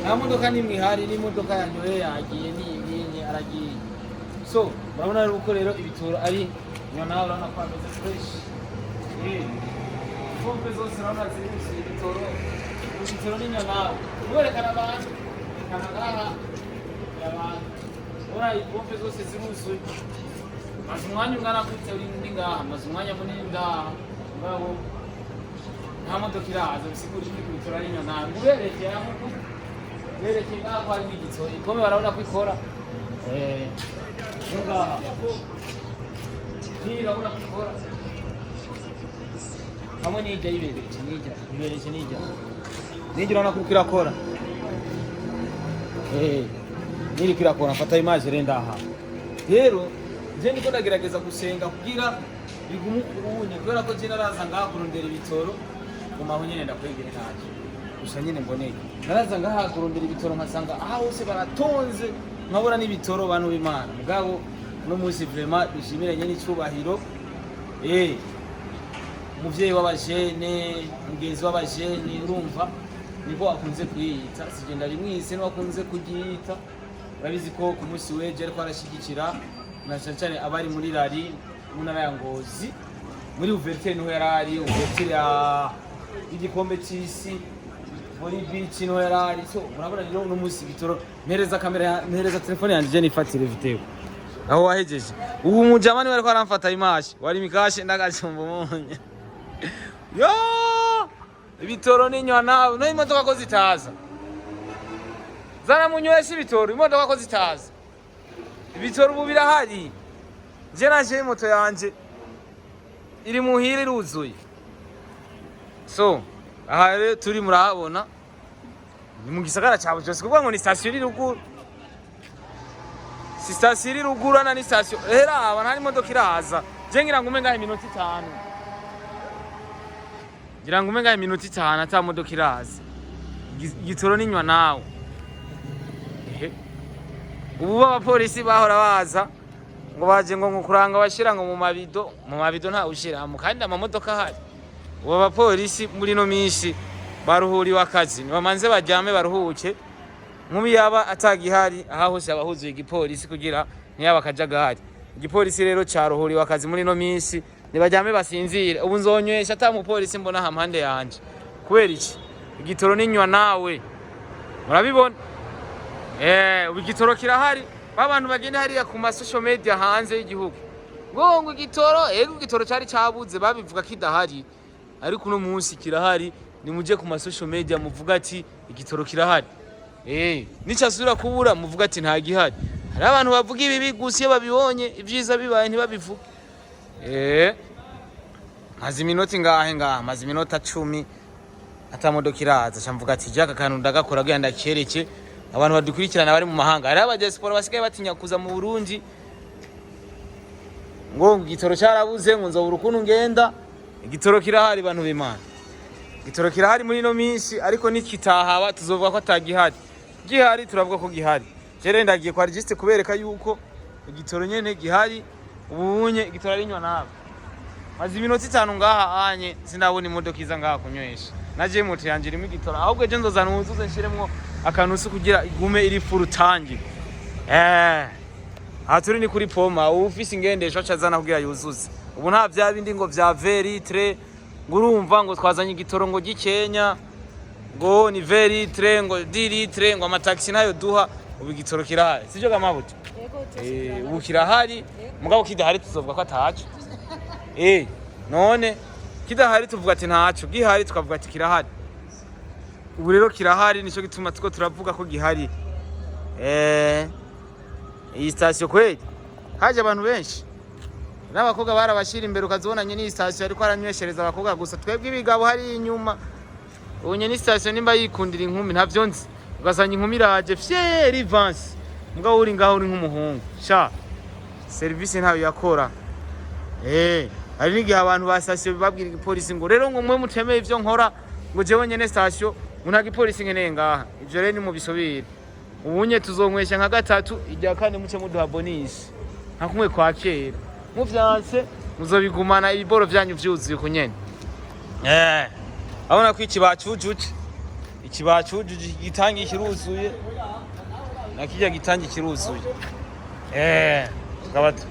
nta modoka n'imwe ihari n'imodoka yanyoye yagiye n'iyinye aragiye. So urabona rero uko rero ibitoro ari nawe urabona ko ameze fresh. Pompe zose urabona ziri ibitoro n'inyana werekana abantu kanagaha y'abantu ora ipompe zose ziruzuye. Maze umwanya ungana gute uri ngaha, maze umwanya munini ngaha ngabo nta modoka iraza bisigura ibitoro ari inyana muberekeye aho berekeye ngaha ko hari n'igitoro ikomeye barabona ko ikora ngaha urabona ko ikora hamwe n'ijya ibereke n'ijya urabona ko irakora niriko irakora mfata image renda aha rero je niko ndagerageza gusenga kugira bigumu ubunye kubera ko je naraza ngaha kurondera ibitoro mu mahonyene ndakwegere naje gusa nyine mboneye naraza ngaha kurondera ibitoro nkasanga aha hose baratonze nkabura n'ibitoro bantu b'Imana mugabo no munsi vraiment dushimire nyene icubahiro umuvyeyi w'abajene mugenzi w'abajene urumva niko akunze kwiyita sigenda rimwise no akunze kugiyita urabizi ko ku munsi weje ariko arashigikira na cyane abari muri rari mu ntara ya Ngozi muri ouverture niho yarari ouverture ya igikombe cy'isi muri beach niho yarari. So murabona rero uno munsi bitoro mpereza kamera mpereza telefone yanje je nifatire video aho wahejeje ubu mujamani bariko aramfata image wari mikashe ndagacumba umunye yo ibitoro n'inyana no imodoka ko zitaza zana munywesha ibitoro imodoka ko zitaza ibitoro ubu birahari je naje moto yanje iri muhira iruzuye. So aha rero turi murahabona ni mu gisagara cya Bujumbura kuvuga ngo ni station iri ruguru si station iri ruguru na ni station hera abana hari imodoka iraza je ngira ngo umenga iminota 5 ngira ngo umenga iminota 5 ata modoka iraza igitoro ninywa nawe ubu abapolisi bahora baza ngo baje ngo kuranga bashira ngo mu mabido nta ushira mu kandi amamodoka ahari. Ubu abapolisi muri no minsi baruhuriwe akazi nibamanze bajyame baruhuke nkumi yaba atagihari aha hose abahuzuye igipolisi kugira ntiyaba kajagari. Igipolisi rero caruhuriwe akazi muri no minsi nibajyame basinzire. Ubu nzonywesha ata mu polisi mbona hampande yanje kubera iki igitoro ninywa nawe murabibona. Ubu igitoro kirahari abantu bagenda hariya ku ma social media hanze y'igihugu ngo igitoro igitoro cyari cyabuze babivuga kidahari ariko uno munsi kirahari. Nimuje ku ma social media muvuga ati igitoro kirahari nicasubira kubura muvuga ati nta gihari. Hari abantu bavuga ibi gusiye babibonye ibyiza bibaye ntibabivuga. Mazi minota ngaha mazi minota 10 ata modoka iraza cyamvuga ati jaka kantu ndagakora genda kereke abantu badukurikirana bari mu mahanga. Hari abadiaspora basigaye batinya kuza mu Burundi ngo igitoro cyarabuze ngo nzobura ukuntu ngenda. Igitoro kirahari bantu b'Imana, igitoro kirahari muri no minsi ariko nikitahaba tuzovuga ko atagihari. Gihari turavuga ko gihari. Jere ndagiye kwa register kubereka yuko igitoro nyene gihari. Ubunye igitoro arinywa nawe mazi minota 5 ngaha anye sindabona imodoka iza ngaha kunywesha naje moto yanje irimo igitoro ahubwo ejo nzozana uzuze nshiremwo akanusu kugira igume iri full tangi. Aturi ni kuri poma ufise ingendesho acazana kugira yuzuze. Ubu nta bya bindi ngo vya veritre ngurumva ngo twazanye igitoro ngo gikenya ngo ni veritre ngo dilitre ngo amataxi nayo duha. Ubu igitoro kirahari sivyo gamabuto ubu kirahari mugabo kidahari tuzovuga ko atacu. None kidahari tuvuga ati ntacu gihari tukavuga ati kirahari. Ubu rero kirahari nico gituma tuko turavuga ko gihari. Iyi station kweli haje abantu benshi n'abakobwa barabashira imbere ukazibonanye ni station ariko aranyweshereza abakobwa gusa twebwe ibigabo hari inyuma. Unye ni station nimba yikundira inkumi ntavyo nzi ugasanya inkumi iraje fieri vance mugabo uri ngaho uri nk'umuhungu sha service ntayo yakora. Hari n'igihe abantu ba station babwira igipolisi ngo rero ngo mwe mutemeye ivyo nkora ngo jewe nyene station nta gipolisi nkeneye ngaha. Ivyo rero ni mu bisobire ubunye tuzonywesha nka gatatu ijya kane muce muduha bonus nta kumwe kwa kera muvyanse muzobigumana ibiboro vyanyu vyuzuye ko nyene. Abona ko iki bacujuje iki bacujuje igitangi kiruzuye na kijya gitangi kiruzuye gabato